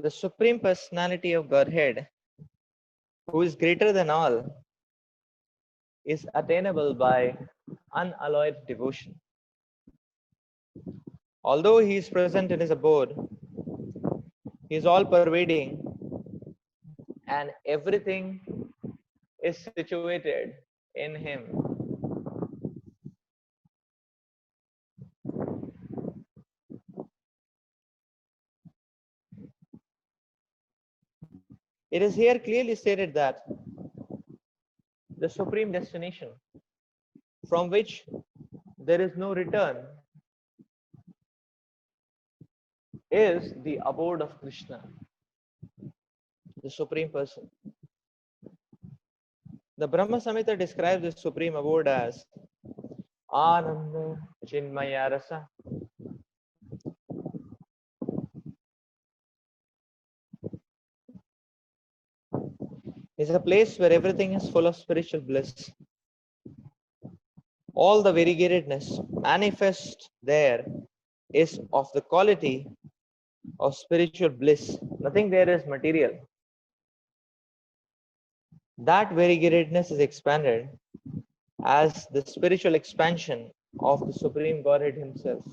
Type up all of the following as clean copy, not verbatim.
the Supreme Personality of Godhead, who is greater than all, is attainable by unalloyed devotion. Although he is present in his abode, he is all pervading and everything is situated in him. It is here clearly stated that the supreme destination from which there is no return is the abode of Krishna, the Supreme Person. The Brahma Samhita describes the Supreme Abode as Ananda Chinmaya Rasa. It's a place where everything is full of spiritual bliss. All the variegatedness manifest there is of the quality of spiritual bliss. Nothing there is material. That variegatedness is expanded as the spiritual expansion of the Supreme Godhead Himself.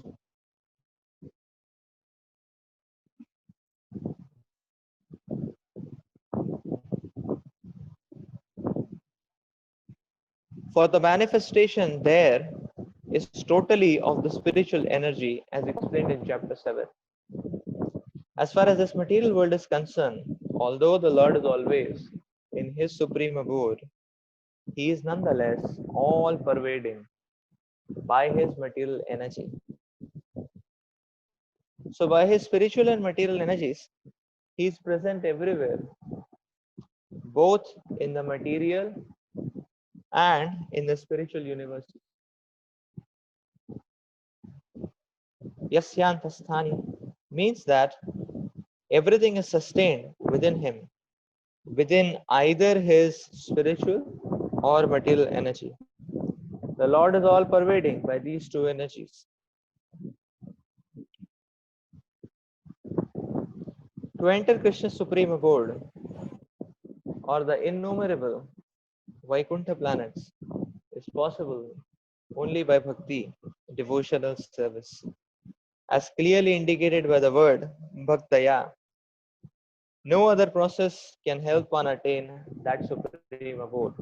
For the manifestation there is totally of the spiritual energy as explained in chapter 7. As far as this material world is concerned, although the Lord is always in His supreme abode, He is nonetheless all pervading by His material energy. So by His spiritual and material energies, He is present everywhere, both in the material and in the spiritual universe. Yasyantasthani means that everything is sustained within him, within either his spiritual or material energy. The Lord is all pervading by these two energies. To enter Krishna's supreme abode or the innumerable Vaikuntha planets is possible only by bhakti, devotional service, as clearly indicated by the word bhaktaya. No other process can help one attain that supreme abode.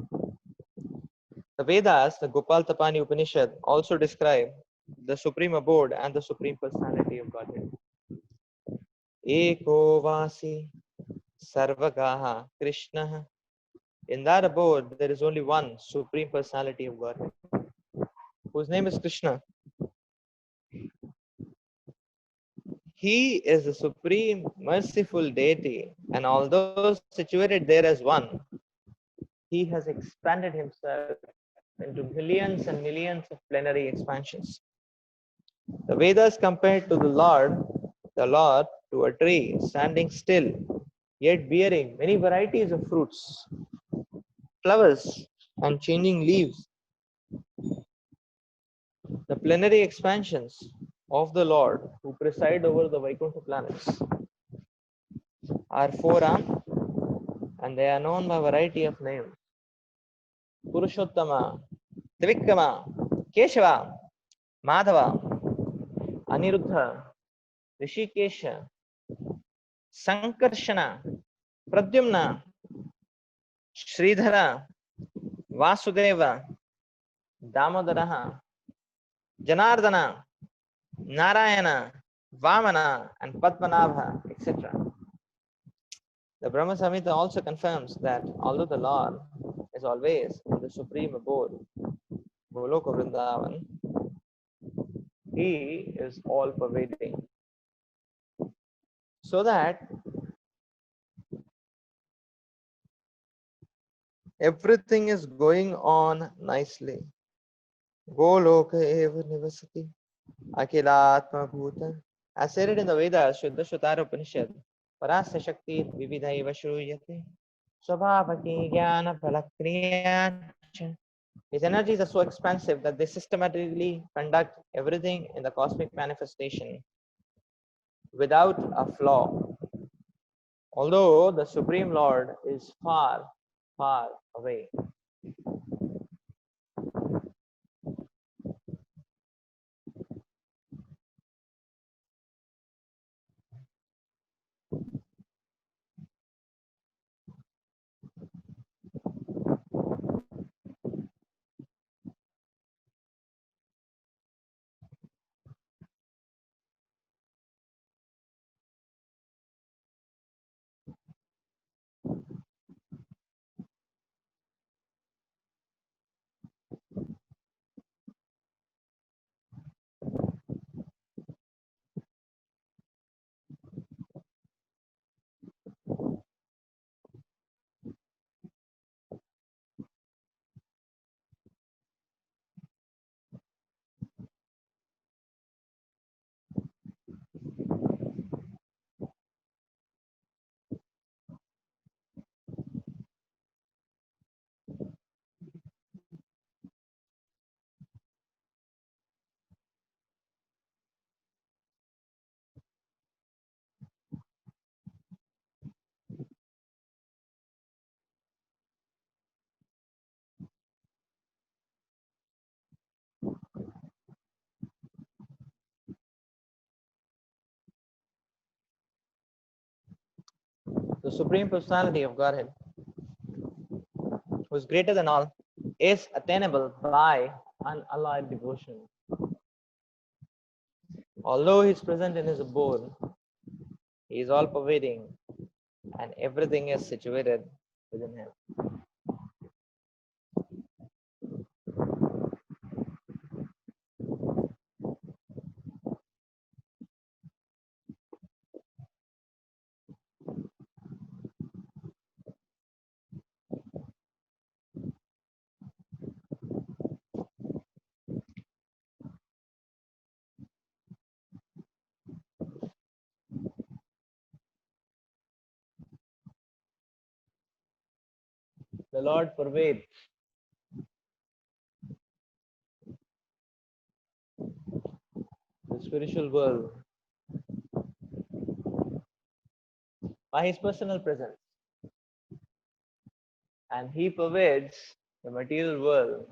The Vedas, the Gopal Tapani Upanishad, also describe the supreme abode and the supreme personality of Godhead. Eko vasi sarvagaha Krishna. In that abode, there is only one supreme personality of Godhead, whose name is Krishna. He is the supreme merciful deity, and although situated there as one, he has expanded himself into millions and millions of plenary expansions. The Vedas compared to the Lord to a tree standing still, yet bearing many varieties of fruits, flowers, and changing leaves. The plenary expansions of the Lord who preside over the Vaikuntha planets are four-armed, and they are known by a variety of names. Purushottama, Trivikrama, Keshava, Madhava, Aniruddha, Rishikesha, Sankarshana, Pradyumna, Sridhara, Vasudeva, Damodaraha, Janardana, Narayana, Vamana, and Padmanabha, etc. The Brahma Samhita also confirms that although the Lord is always in the supreme abode, Goloka Vrindavan, He is all pervading. So that everything is going on nicely. Goloka eva nivasati akilatma bhuta. As stated in the Vedas, Shuddha Shuddhara Upanishad, Parasya Shakti Vividha eva Shruyate Swabhavaki Jnana Phalakriya. His energies are so expansive that they systematically conduct everything in the cosmic manifestation without a flaw. Although the Supreme Lord is far, far away. The Supreme Personality of Godhead, who is greater than all, is attainable by unalloyed devotion. Although he is present in his abode, he is all pervading and everything is situated within him. The Lord pervades the spiritual world by his personal presence, and he pervades the material world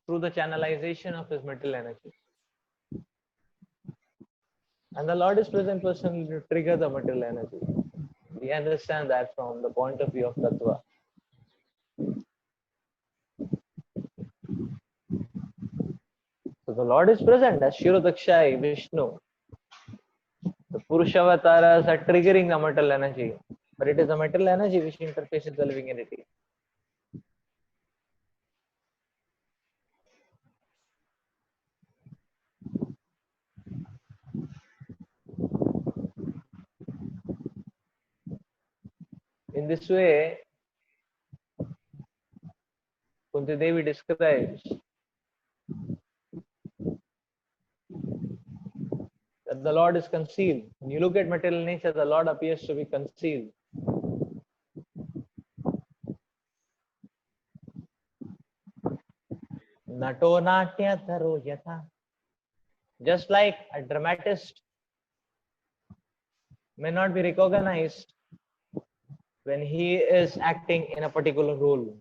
through the channelization of his material energy. And the Lord is present personally to trigger the material energy. We understand that from the point of view of Tattva. So the Lord is present as Shirodakshai, Vishnu. The Purushavasaras are triggering the material energy, but it is the material energy which interfaces the living entity. In this way, Kunti Devi describes that the Lord is concealed. When you look at material nature, the Lord appears to be concealed. Nato natya tharo yatha. Just like a dramatist may not be recognized when he is acting in a particular role.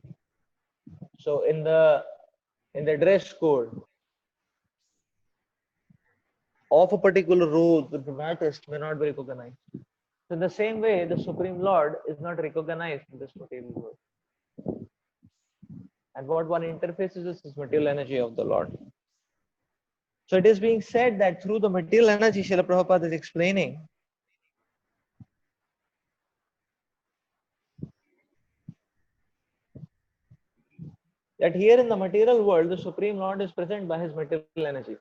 So in the dress code of a particular role, the dramatist may not be recognized. So in the same way, the Supreme Lord is not recognized in this material world. And what one interfaces is this material energy of the Lord. So it is being said that through the material energy, Srila Prabhupada is explaining that here in the material world, the Supreme Lord is present by his material energy.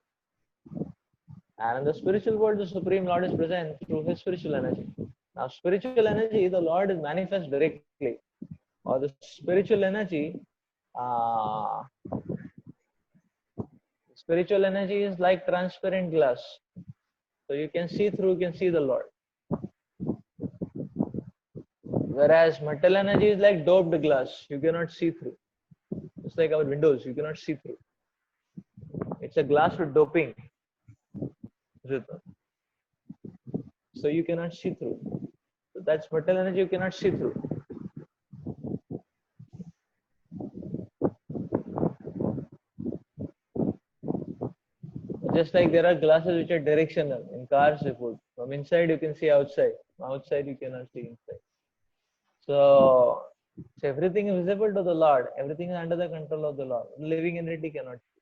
And in the spiritual world, the Supreme Lord is present through his spiritual energy. Now, spiritual energy, the Lord is manifest directly, or the spiritual energy, is like transparent glass. So you can see through, you can see the Lord. Whereas material energy is like doped glass, you cannot see through. Just like our windows, you cannot see through. It's a glass with doping. So you cannot see through. So that's metal energy you cannot see through. Just like there are glasses which are directional in cars, they put from inside you can see outside, from outside you cannot see inside. So everything is visible to the Lord, everything is under the control of the Lord. Living entity cannot see.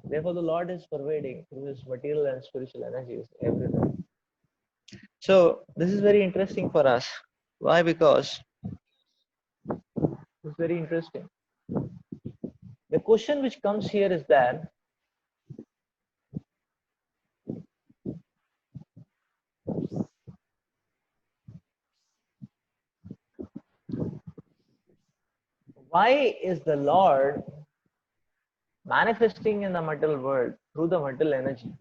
Therefore, the Lord is pervading through his material and spiritual energies everywhere. So this is very interesting for us. Why? Because it's very interesting. The question which comes here is that why is the Lord manifesting in the material world through the material energy?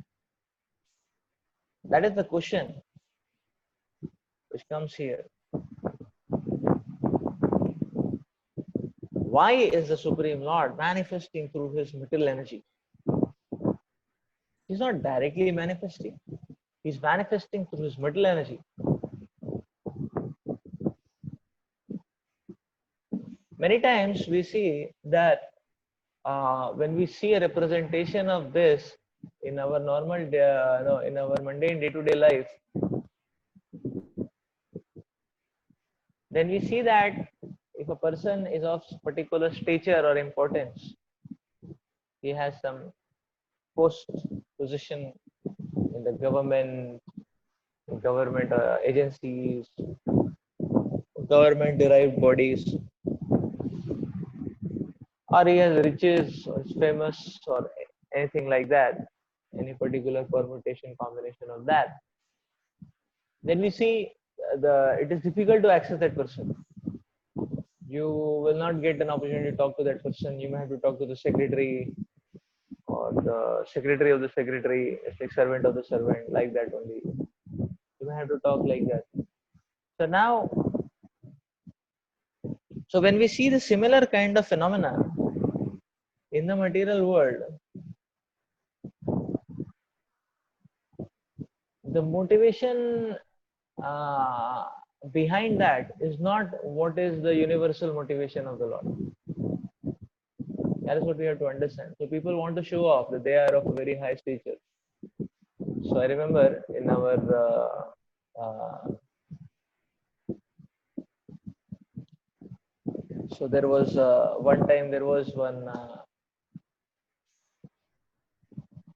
That is the question which comes here. Why is the Supreme Lord manifesting through his material energy? He's not directly manifesting. He's manifesting through his material energy. Many times we see that when we see a representation of this in our normal, in our mundane day-to-day life, then we see that if a person is of particular stature or importance, he has some post position in the government agencies, government derived bodies, or he has riches or is famous or anything like that, any particular permutation combination of that, then we see it is difficult to access that person. You will not get an opportunity to talk to that person. You may have to talk to the secretary or the secretary of the secretary, it's like servant of the servant, like that only. You may have to talk like that. So now, so when we see the similar kind of phenomena in the material world, the motivation behind that is not what is the universal motivation of the Lord. That is what we have to understand. So people want to show off that they are of a very high stature. So I remember in our so there was one time there was one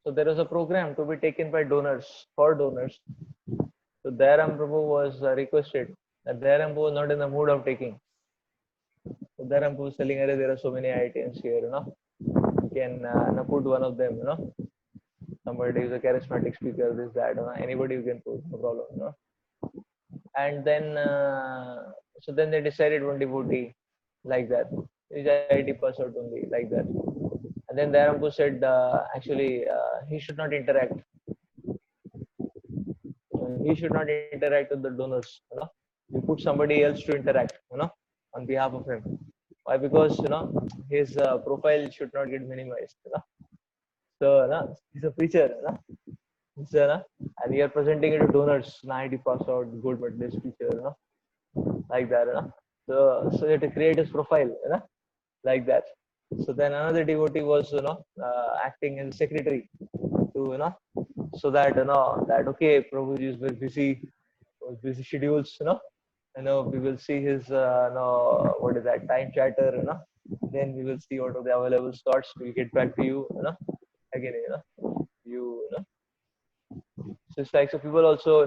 so there was a program to be taken by donors for donors. So Dayaram Prabhu was requested that Dayaram Prabhu was not in the mood of taking. So Dayaram Prabhu was telling her there are so many IITians here, you can put one of them, somebody is a charismatic speaker, this, that, anybody you can put, no problem, And then, so then they decided one devotee, like that. He's IIT pass out only, like that. And then Dayaram said, actually, he should not interact. He should not interact with the donors. You put somebody else to interact, on behalf of him. Why? Because his profile should not get minimized. So he's a preacher. And we are presenting it to donors. 90 pass out, good, but this preacher, like that. So you have to create his profile, like that. So then another devotee was, acting as secretary to, so that that okay, Prabhuji is very busy schedules, we will see his what is that time chatter, then we will see what are the available slots. We'll get back to you, again, so it's like, so people also,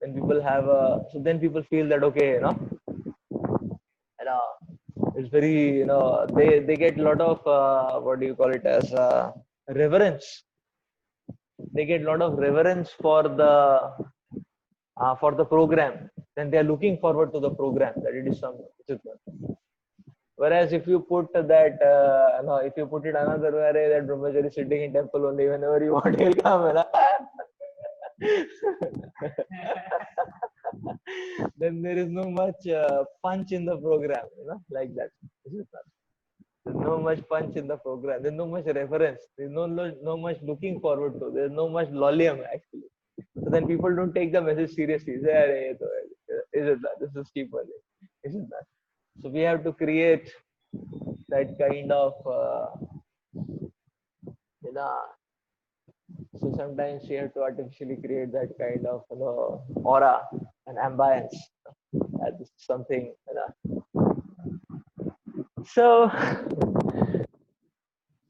when people have so then people feel that okay, and it's very, they get a lot of what do you call it as reverence. They get a lot of reverence for the program. Then they are looking forward to the program, that it is some. Whereas if you put that, if you put it another way, that Brahmachari is sitting in temple only, whenever you want, he'll come. then there is no much punch in the program, like that. There's no much punch in the program. There's no much reference. There's no much looking forward to. There's no much lolium actually. So then people don't take the message seriously. Say, "Arey, is it that? This is cheap only. Is it that?" So we have to create that kind of, you know. So sometimes we have to artificially create that kind of, aura and ambience. That is something, So,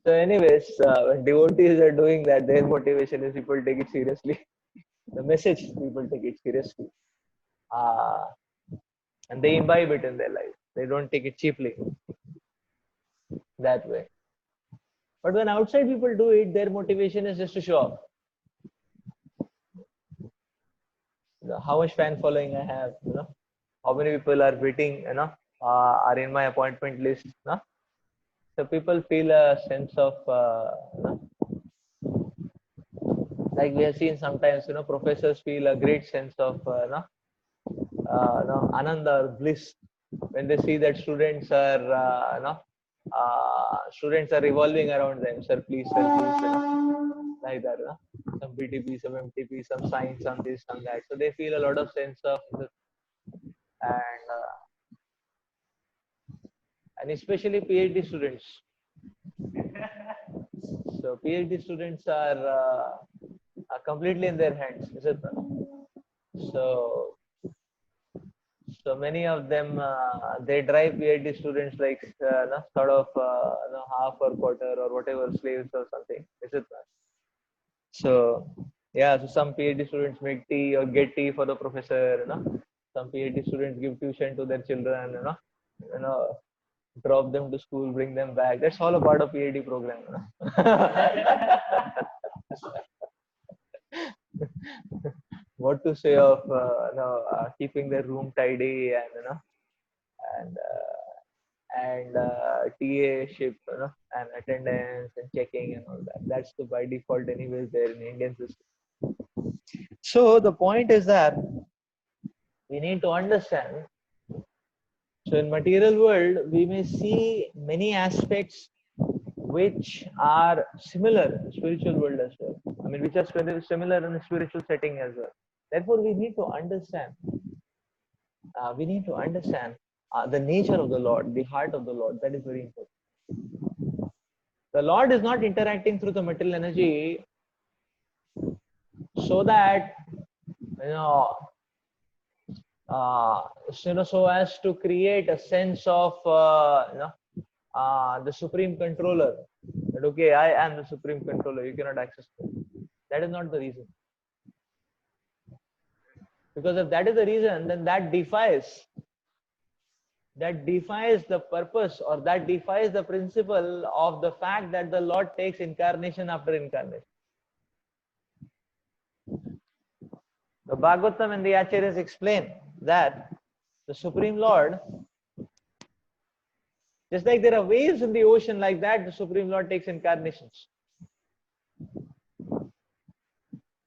so anyways, when devotees are doing that, their motivation is people take it seriously. The message, people take it seriously, uh, and they imbibe it in their life. They don't take it cheaply that way. But when outside people do it, their motivation is just to show off. How much fan following I have, how many people are waiting, are in my appointment list, So people feel a sense of, like we have seen sometimes, professors feel a great sense of, ananda or bliss when they see that students are revolving around them. Sir, please, like that, some BTP, some MTP, some science, some this, some that. So they feel a lot of sense of, and especially PhD students. So PhD students are completely in their hands, is it? So so many of them they drive PhD students like sort of half or quarter or whatever slaves or something, is it? So yeah, so some PhD students make tea or get tea for the professor, Some PhD students give tuition to their children, you know, drop them to school, bring them back. That's all a part of PhD program. What to say of keeping their room tidy and TA ship, and attendance and checking and all that. That's the by default anyways there in Indian system. So the point is that we need to understand. So in material world, we may see many aspects which are similar in spiritual world as well. I mean, which are similar in a spiritual setting as well. Therefore, we need to understand. The nature of the Lord, the heart of the Lord. That is very important. The Lord is not interacting through the material energy so that so as to create a sense of the supreme controller. That okay, I am the supreme controller. You cannot access me. That is not the reason. Because if that is the reason, then that defies the purpose, or that defies the principle of the fact that the Lord takes incarnation after incarnation. The Bhagavatam and the Acharyas explain that the Supreme Lord, just like there are waves in the ocean, like that, the Supreme Lord takes incarnations.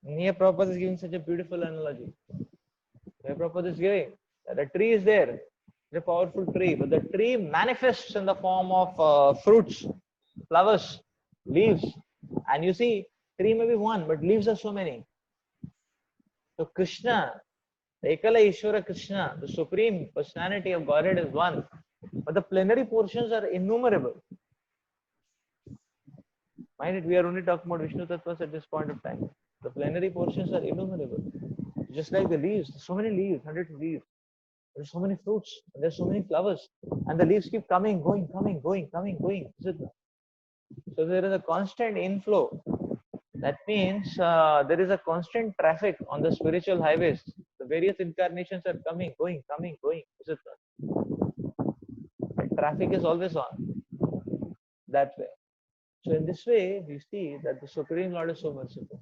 And here Prabhupada is giving such a beautiful analogy. Here Prabhupada is giving that a tree is there, it's a powerful tree, but the tree manifests in the form of fruits, flowers, leaves. And you see, tree may be one, but leaves are so many. So Krishna, the Ekala Ishvara Krishna, the Supreme Personality of Godhead is one, but the plenary portions are innumerable. Mind it, we are only talking about Vishnu Tattvas at this point of time. The plenary portions are innumerable. Just like the leaves, so many leaves, hundreds of leaves. There's so many fruits, and there's so many flowers, and the leaves keep coming, going, coming, going, coming, going. So there is a constant inflow. That means there is a constant traffic on the spiritual highways. The various incarnations are coming, going, coming, going. The traffic is always on that way. So in this way, we see that the Supreme Lord is so merciful.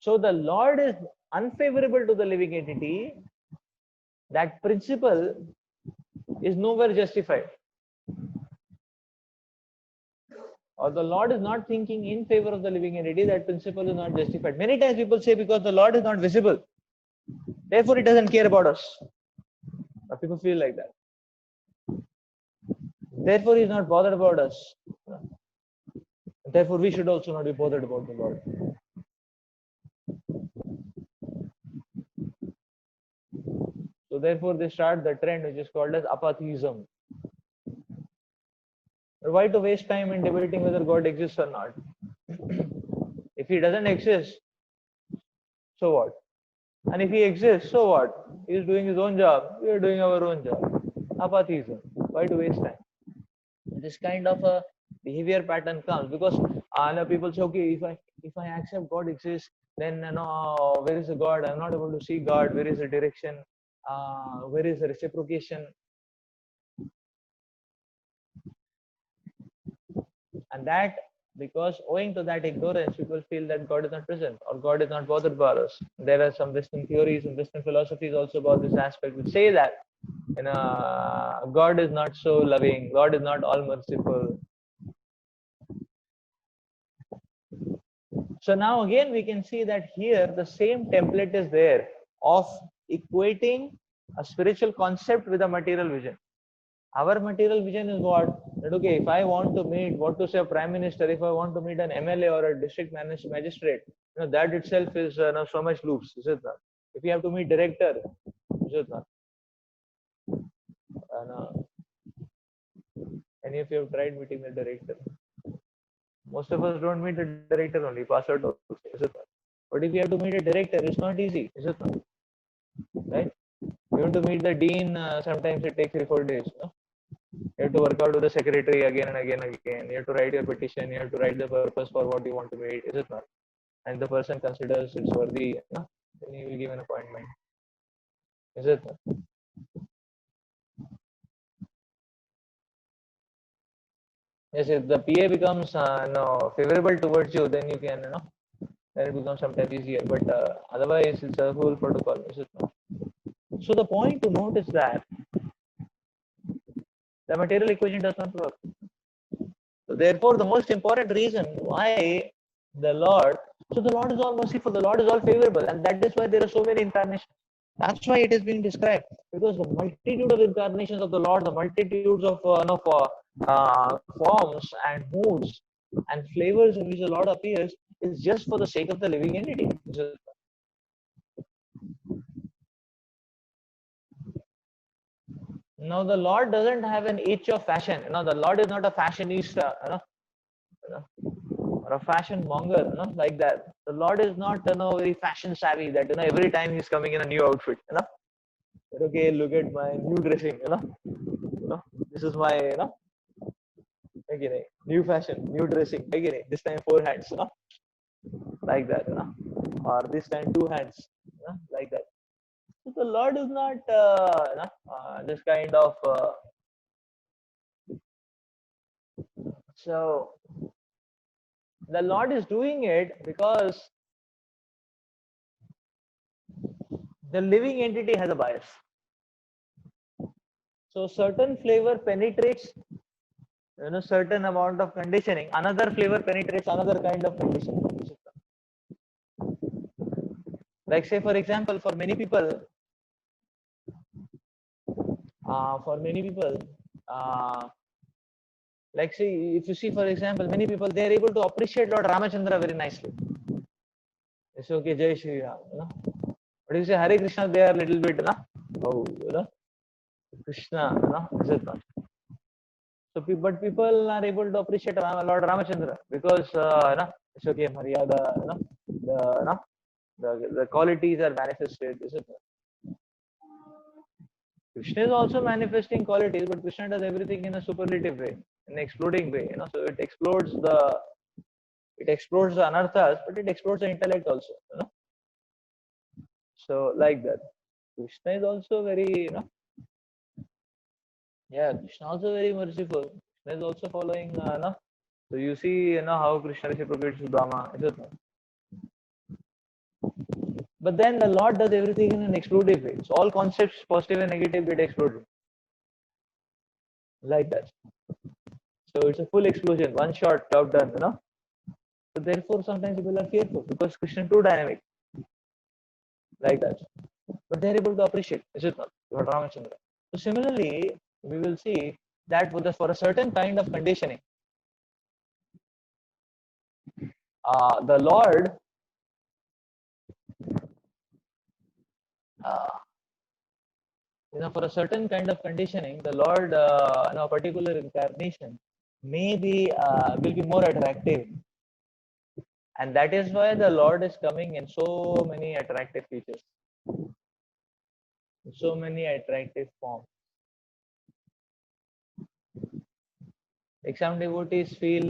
So the Lord is unfavorable to the living entity. That principle is nowhere justified. or the Lord is not thinking in favor of the living entity, that principle is not justified. Many times people say because the Lord is not visible, therefore he doesn't care about us. People feel like that. Therefore he is not bothered about us. Therefore we should also not be bothered about the Lord. So therefore they start the trend which is called as apatheism. Why to waste time in debating whether God exists or not? If he doesn't exist, so what? And if he exists, so what? He is doing his own job, we are doing our own job. Apatheism. Why to waste time? This kind of a behavior pattern comes because people say, okay, if I accept God exists, then where is the God? I'm not able to see God. Where is the direction? Where is the reciprocation? And that, because owing to that ignorance, people feel that God is not present or God is not bothered by us. There are some Western theories and Western philosophies also about this aspect which say that God is not so loving, God is not all merciful. So now again we can see that here the same template is there of equating a spiritual concept with a material vision. Our material vision is what? That okay, if I want to meet, what to say, a prime minister, if I want to meet an MLA or a district magistrate, that itself is so much loops, is it not? If you have to meet director, is it not? Any of you have tried meeting the director? Most of us don't meet the director only, pass out also, is it not? But if you have to meet a director, it's not easy, is it not? Right? You have to meet the dean, sometimes it takes 3-4 days. No? You have to work out with the secretary again and again and again. You have to write your petition, you have to write the purpose for what you want to meet, is it not? And the person considers it's worthy, no? Then you will give an appointment. Is it not? Yes, if the PA becomes favorable towards you, then you can, then it becomes sometimes easier. But otherwise, it's a whole protocol. Is it not? So the point to note is that the material equation does not work. So therefore, the most important reason why the Lord, so the Lord is all merciful, the Lord is all favorable, and that is why there are so many incarnations. That's why it is being described, because the multitude of incarnations of the Lord, the multitudes of forms and moods and flavors in which the Lord appears is just for the sake of the living entity. Now the Lord doesn't have an itch of fashion. The Lord is not a fashionista, or a fashion monger, like that. The Lord is not, very fashion savvy. That every time he's coming in a new outfit, okay, look at my new dressing, this is my, again, new fashion, new dressing, again, this time 4 hands, like that, or this time 2 hands, like that. So the Lord is not this kind of. So the Lord is doing it because the living entity has a bias. So certain flavor penetrates, certain amount of conditioning. Another flavor penetrates another kind of conditioning. Like say, for example, for many people, like say, if you see, for example, many people, they are able to appreciate Lord Ramachandra very nicely. It's okay, Jai Shri Ram. But if you say Hare Krishna, they are a little bit, oh, Krishna, is it not? So, but people are able to appreciate Lord Ramachandra because, it's okay, Maryada, the qualities are manifested, is it not? Krishna is also manifesting qualities, but Krishna does everything in a superlative way, in an exploding way, so it explodes the anarthas, but it explodes the intellect also, So like that. Krishna is also very, Krishna also very merciful. Krishna is also following, So you see, how Krishna reciprocates with Brahma, is it not? But then the Lord does everything in an explosive way. So all concepts, positive and negative, get exploded. Like that. So it's a full explosion, one shot, job done, So therefore, sometimes people are fearful because Krishna is too dynamic, like that. But they're able to appreciate, is it not? Lord Ramachandra. So similarly, we will see that for a certain kind of conditioning, the Lord, uh, for a certain kind of conditioning, the Lord, a particular incarnation, maybe will be more attractive, and that is why the Lord is coming in so many attractive features, so many attractive forms. Like some devotees feel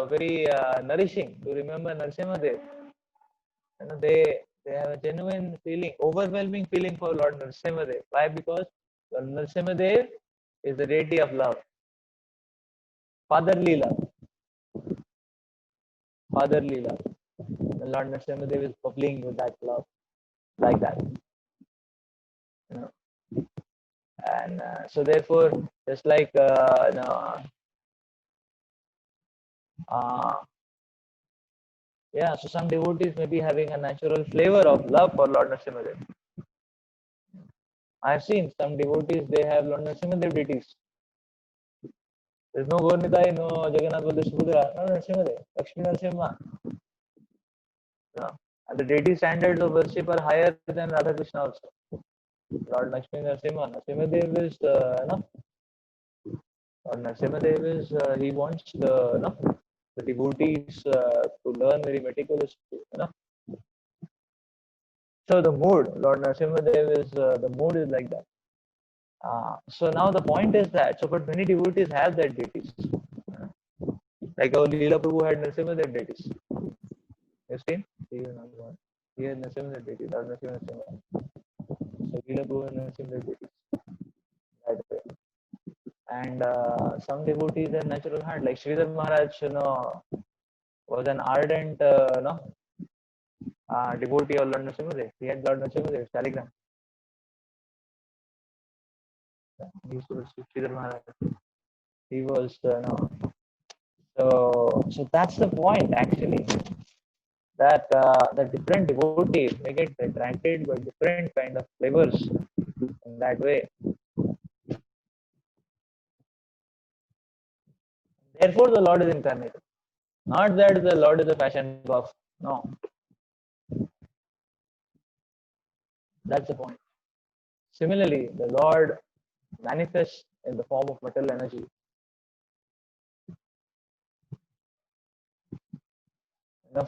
very nourishing to remember Narasimha Dev. They have a genuine feeling, overwhelming feeling for Lord Narasimha Dev. Why? Because Lord Narasimha Dev is the deity of love. Father Lila, Father Lila. The Lord Narasimha Dev is bubbling with that love, like that. You know. And so therefore, just like uh, yeah, so some devotees may be having a natural flavor of love for Lord Narasimha Dev. I've seen some devotees, they have Lord Narasimha Dev deities. There's no Gornitai, no Jagannath Baladev Subhadra, no Narasimha Dev, Lakshmi Narasimha. And the deity standards of worship are higher than Radha Krishna also. Lord Lakshmi Narasimha, Narasimha Dev is, Lord Narasimha Dev is, he wants the devotees to learn very meticulously. So the mood, Lord Narasimha Dev is, the mood is like that. So now the point is that, so but many devotees have that deities. Like our Leela Prabhu had Narasimha Dev deities. You see? He had Narasimha Dev deities, Lord Narasimha Dev. So Leela Prabhu had Narasimha Dev deities. That way. And some devotees have natural heart, like Sridhar Maharaj, was an ardent, devotee of Lord Narasimha Dev. He had Lord Narasimha Dev, Shaligram. He was Sridhar Maharaj. He was, so that's the point actually, that the different devotees may get attracted by different kind of flavors in that way. Therefore, the Lord is incarnated. Not that the Lord is a fashion buff. No, that's the point. Similarly, the Lord manifests in the form of material energy,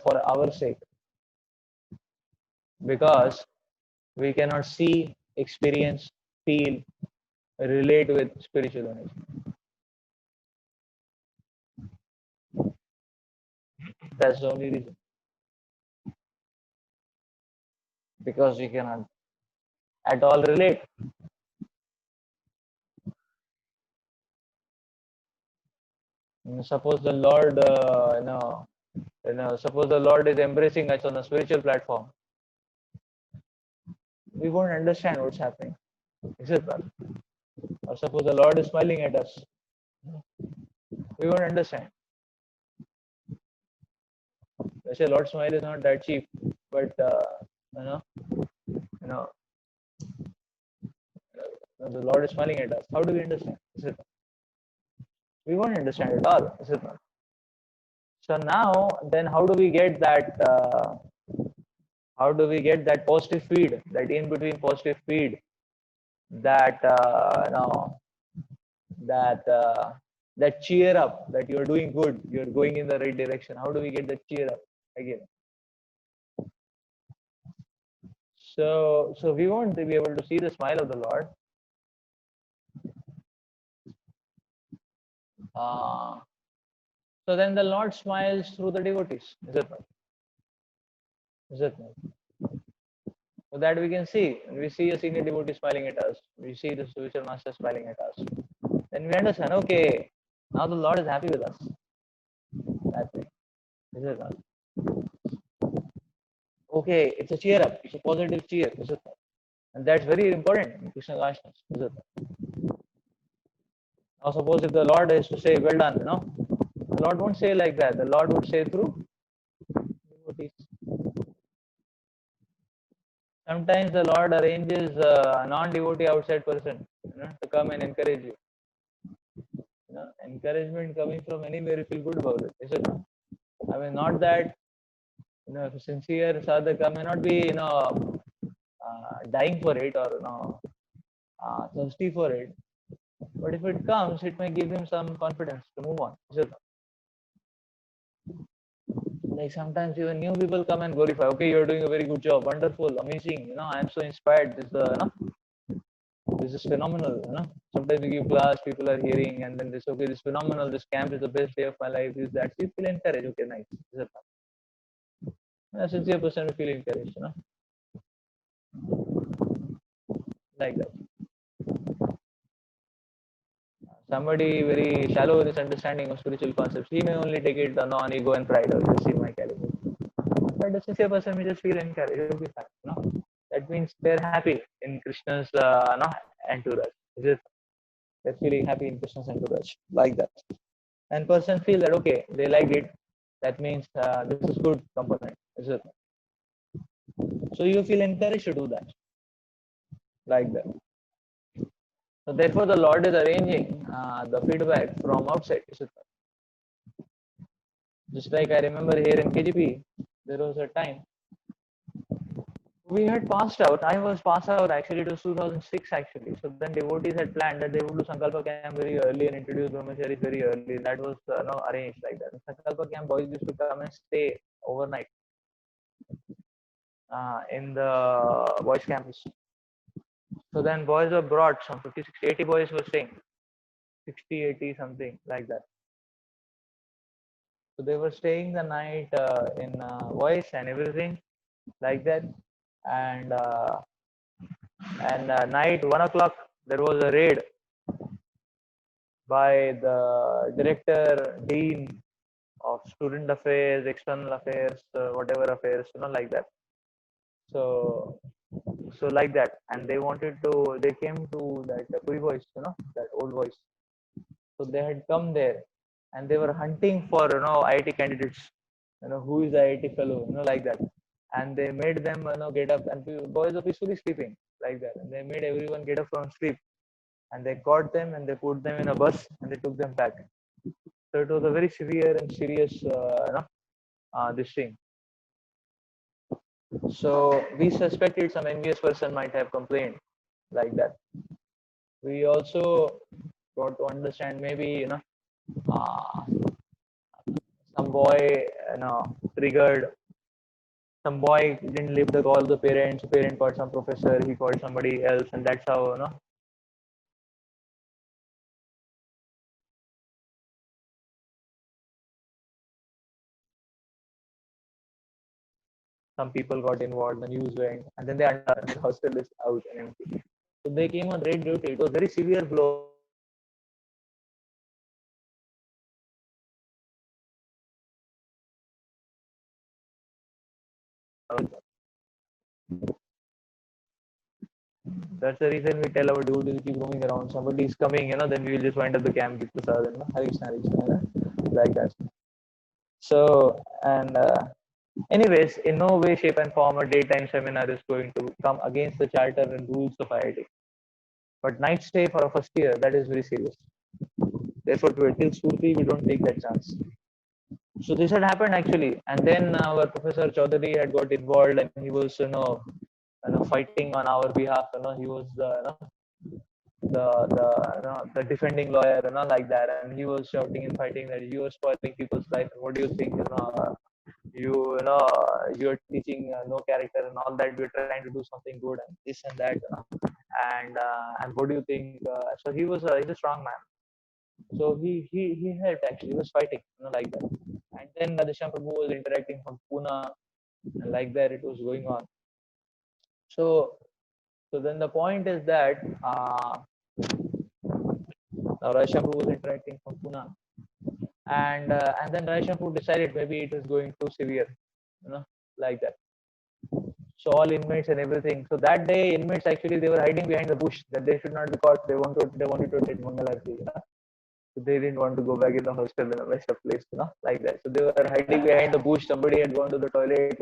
for our sake, because we cannot see, experience, feel, relate with spiritual energy. That's the only reason. Because we cannot at all relate. Suppose the Lord, suppose the Lord is embracing us on a spiritual platform, we won't understand what's happening. Is it not? Or suppose the Lord is smiling at us, we won't understand. They say Lord's smile is not that cheap, but you know, you know, the Lord is smiling at us. How do we understand? Is it not? We won't understand at all. Is it not? So now, then, how do we get that? How do we get that positive feed? That in between positive feed, that that that cheer up, that you're doing good, you're going in the right direction. How do we get that cheer up again? So we won't be able to see the smile of the Lord. Uh, so then the Lord smiles through the devotees. Is it not? Is it not? So that we can see. We see a senior devotee smiling at us. We see the spiritual master smiling at us. Then we understand, okay, now the Lord is happy with us. That way. Is it not? Okay, it's a cheer up. It's a positive cheer. Is it not? And that's very important in Krishna consciousness. Is it not? Now, suppose if the Lord is to say, "Well done," the Lord won't say like that. The Lord would say through devotees. Sometimes the Lord arranges a non-devotee outside person, to come and encourage you. Encouragement coming from anywhere, you feel good about it, is it not? I mean, not that if a sincere sadhaka may not be dying for it or thirsty for it, but if it comes, it may give him some confidence to move on. Is it not? Like sometimes even new people come and glorify. Okay, you're doing a very good job, wonderful, amazing. I'm so inspired. This is phenomenal. Sometimes we give class, people are hearing, and then this okay, this phenomenal. This camp is the best day of my life. Is that you feel encouraged? Okay, nice. Is it not? A sincere person will feel encouraged. Like that. Somebody very shallow with his understanding of spiritual concepts, he may only take it on ego and pride or just see my caliber. But a sincere person may just feel encouraged. It'll be fine. That means they're happy in Krishna's entourage. Is it? They're feeling happy in Krishna's entourage, like that. And person feel that okay, they liked it. That means this is good component. Is it? So you feel encouraged to do that, like that. So therefore, the Lord is arranging the feedback from outside. Is it? Just like I remember here in KGP, there was a time we had passed out. I was passed out actually. It was 2006 actually. So then devotees had planned that they would do Sankalpa camp very early and introduce brahmacharis very early. That was arranged like that. Sankalpa camp boys used to come and stay overnight in the boys campus. So then boys were brought. Some 50, 60, 80 boys were staying. 60, 80 something like that. So they were staying the night in boys and everything like that. And night 1 o'clock there was a raid by the director, dean of student affairs, external affairs, whatever affairs, like that. So like that, and they came to that Puri voice, that old voice. So they had come there, and they were hunting for IIT candidates, who is the IIT fellow, like that. And they made them get up, and boys are peacefully sleeping like that, and they made everyone get up from sleep, and they caught them and they put them in a bus and they took them back. So it was a very severe and serious this thing. So we suspected some envious person might have complained like that. We also got to understand maybe uh, some boy triggered. Some boy didn't leave the call the parents. Parent called some professor. He called somebody else, and that's how some people got involved. The news went, and then the hostel is out and empty. So they came on raid duty. It was very severe blow. That's the reason we tell our dude to keep roaming around. Somebody is coming, then we will just wind up the camp, give Prasad, like that. So, and anyways, in no way, shape, and form a daytime seminar is going to come against the charter and rules of IIT. But night stay for a first year, that is very serious. Therefore, to till Surti, we don't take that chance. So this had happened actually, and then our Professor Chaudhary had got involved, and he was fighting on our behalf. He was the defending lawyer, like that, and he was shouting and fighting that you are spoiling people's life. What do you think? You're teaching no character and all that. We're trying to do something good and this and that. And what do you think? So he's a strong man. So he helped actually. He was fighting, like that. And then the Prabhu was interacting from Pune, and like that it was going on. So then the point is that now Prabhu was interacting from Pune, and then Prabhu decided maybe it is going too severe, like that. So all inmates and everything. So that day, inmates actually they were hiding behind the bush that they should not be caught. They wanted to attend Mangalarti. So they didn't want to go back in the hostel in a messed up place, like that. So they were hiding behind the bush. Somebody had gone to the toilet,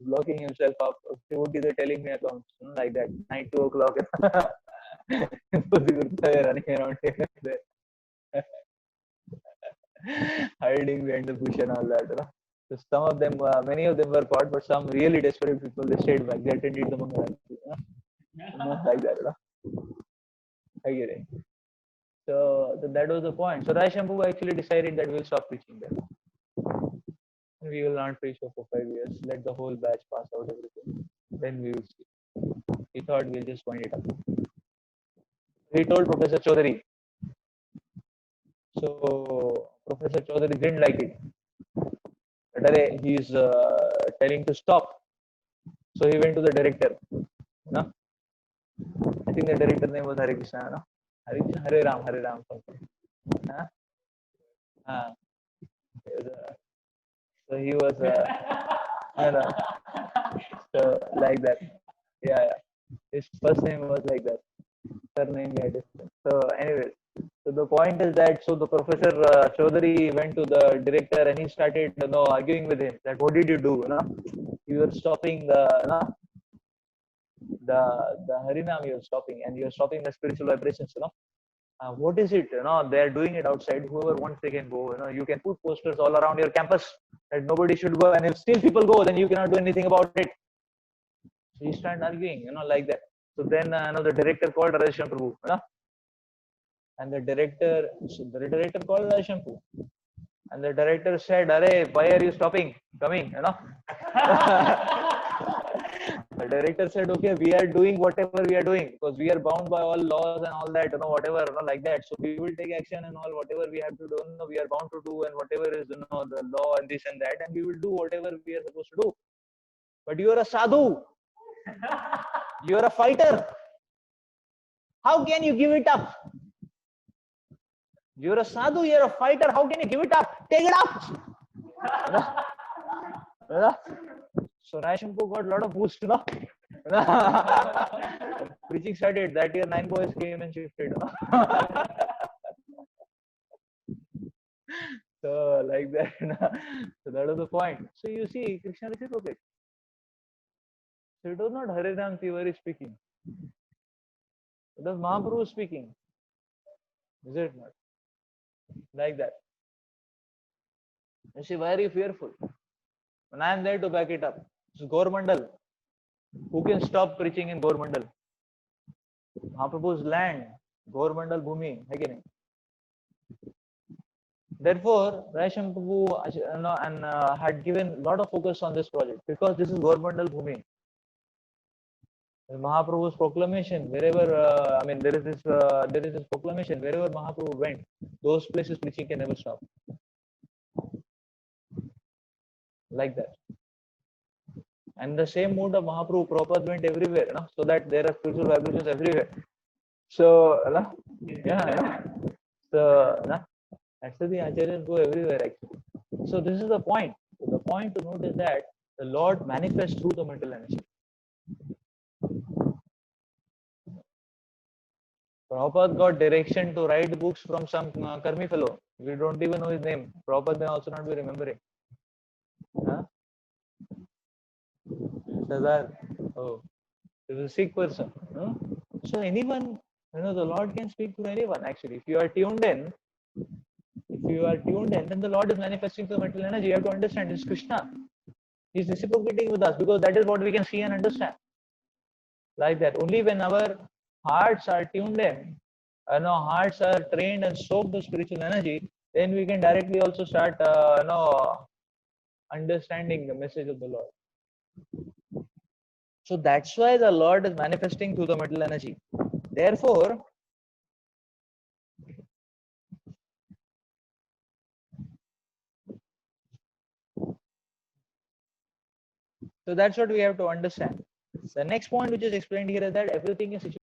blocking himself up. Okay, what is they telling me accounts? Like that. 2 o'clock. They were running around here there. Hiding behind the bush and all that. So some of them, many of them were caught, but some really desperate people, they stayed back. They attended the Mangalarti. Not like that. I get it. So that was the point. So Rai Shampoo actually decided that we'll stop preaching there. We will not preach for 5 years. Let the whole batch pass out everything. Then we will see. He thought we'll just wind it up. He told Professor Chaudhary. So Professor Chaudhary didn't like it. But he's telling to stop. So he went to the director. No? I think the director name was Hare Krishna. No? Hare Ram something. Huh? So he was, so like that. Yeah. His first name was like that. Surname yeah different. So anyways, so the point is that the Professor Chaudhary went to the director and he started arguing with him that what did you do? You were stopping the Harinam, you're stopping, and you're stopping the spiritual vibrations. What is it? They're doing it outside. Whoever wants, they can go. You can put posters all around your campus that nobody should go, and if still people go, then you cannot do anything about it. So you start arguing, like that. So then, the director called Radhesham Prabhu, and the director called Radhesham Prabhu, and the director said, "Arey, why are you stopping coming?" The director said, "Okay, we are doing whatever we are doing because we are bound by all laws and all that, whatever, like that. So we will take action and all whatever we have to do. We are bound to do and whatever is, the law and this and that, and we will do whatever we are supposed to do. But you are a sadhu. You are a fighter. How can you give it up? You're a sadhu. You're a fighter. How can you give it up? Take it up." So Rai Shampoo got a lot of boost, Preaching started. That year, 9 boys came and shifted. So like that. So that was the point. So you see, Krishna reciprocates. So it was not Hariram Tiwari speaking. It was Mahaprabhu speaking. Is it not? Like that. You see, why are you fearful? When I am there to back it up. It's Gormandal. Who can stop preaching in Gormandal? Mahaprabhu's land, Gormandal Bhumi, again. Therefore, Raisham Prabhu had given a lot of focus on this project because this is Gormandal Bhumi. Mahaprabhu's proclamation, wherever there is this proclamation wherever Mahaprabhu went, those places preaching can never stop. Like that. And the same mood of Mahaprabhu, Prabhupada went everywhere, so that there are spiritual vibrations everywhere. So, yeah, so actually, Acharyas go everywhere actually. So this is the point. The point to note is that the Lord manifests through the mental energy. Prabhupada got direction to write books from some Karmi fellow. We don't even know his name. Prabhupada may also not be remembering. Huh? Sadar. Oh, he's a Sikh person. Huh? So anyone, the Lord can speak to anyone actually. If you are tuned in, then the Lord is manifesting through mental energy. You have to understand this is Krishna. He's reciprocating with us because that is what we can see and understand. Like that. Only when our hearts are tuned in, and our hearts are trained and soaked with spiritual energy, then we can directly also start understanding the message of the Lord. So that's why the Lord is manifesting through the mental energy. Therefore, so that's what we have to understand. The next point which is explained here is that everything is